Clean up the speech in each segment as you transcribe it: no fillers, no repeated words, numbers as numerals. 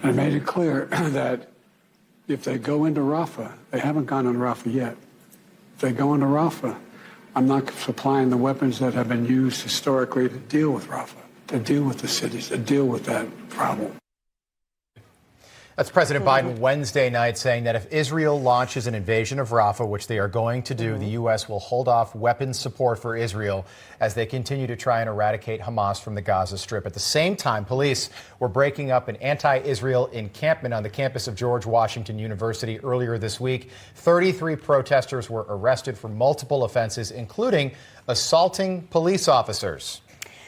And I made it clear that if they go into Rafah, they haven't gone into Rafah yet. If they go into Rafah, I'm not supplying the weapons that have been used historically to deal with Rafah, to deal with the cities, to deal with that problem. That's President Biden Wednesday night saying that if Israel launches an invasion of Rafah, which they are going to do, the U.S. will hold off weapons support for Israel as they continue to try and eradicate Hamas from the Gaza Strip. At the same time, police were breaking up an anti-Israel encampment on the campus of George Washington University earlier this week. 33 protesters were arrested for multiple offenses, including assaulting police officers.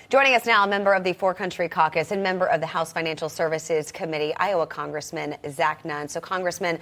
Joining us now, a member of the Four Country Caucus and member of the House Financial Services Committee, Iowa Congressman Zach Nunn. So, Congressman,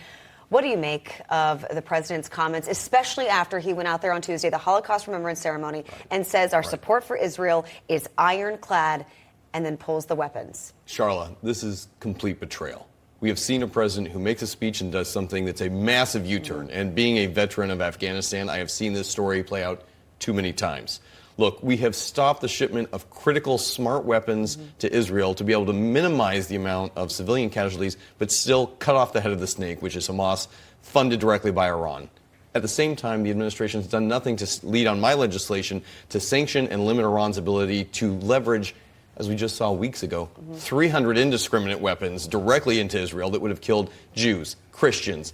what do you make of the president's comments, especially after he went out there on Tuesday, the Holocaust Remembrance Ceremony, and says our support for Israel is ironclad, and then pulls the weapons? Charla, this is complete betrayal. We have seen a president who makes a speech and does something that's a massive U-turn. And being a veteran of Afghanistan, I have seen this story play out too many times. Look, we have stopped the shipment of critical smart weapons to Israel to be able to minimize the amount of civilian casualties, but still cut off the head of the snake, which is Hamas, funded directly by Iran. At the same time, the administration has done nothing to lead on my legislation to sanction and limit Iran's ability to leverage, as we just saw weeks ago, 300 indiscriminate weapons directly into Israel that would have killed Jews, Christians,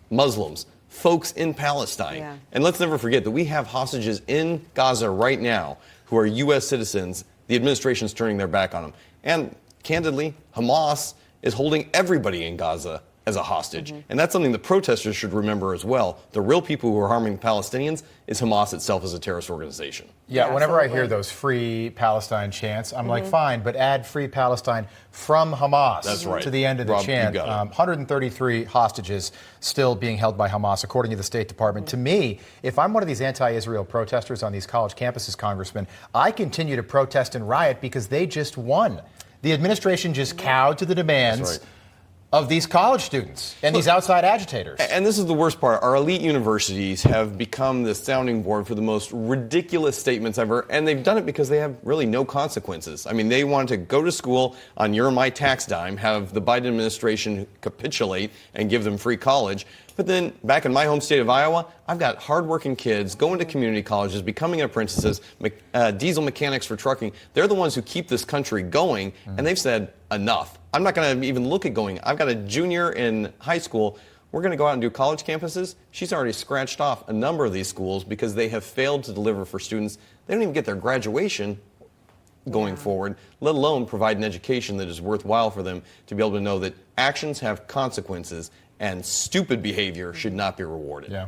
Muslims, folks in Palestine. Yeah. And let's never forget that we have hostages in Gaza right now who are U.S. citizens. The administration's turning their back on them. And candidly, Hamas is holding everybody in Gaza as a hostage. And that's something the protesters should remember as well. The real people who are harming Palestinians is Hamas itself as a terrorist organization. Yeah, whenever I hear those free Palestine chants, I'm like, fine, but add free Palestine from Hamas to the end of the Rob, chant. 133 hostages still being held by Hamas, according to the State Department. To me, if I'm one of these anti-Israel protesters on these college campuses, Congressman, I continue to protest and riot because they just won. The administration just cowed to the demands of these college students and these outside agitators. And this is the worst part. Our elite universities have become the sounding board for the most ridiculous statements ever, and they've done it because they have really no consequences. I mean, they want to go to school on your and my tax dime, have the Biden administration capitulate and give them free college. But then back in my home state of Iowa, I've got hardworking kids going to community colleges, becoming apprentices, diesel mechanics for trucking. They're the ones who keep this country going, and they've said enough. I'm not going to even look at going. I've got a junior in high school. We're going to go out and do college campuses. She's already scratched off a number of these schools because they have failed to deliver for students. They don't even get their graduation going forward, let alone provide an education that is worthwhile for them to be able to know that actions have consequences and stupid behavior should not be rewarded. Yeah.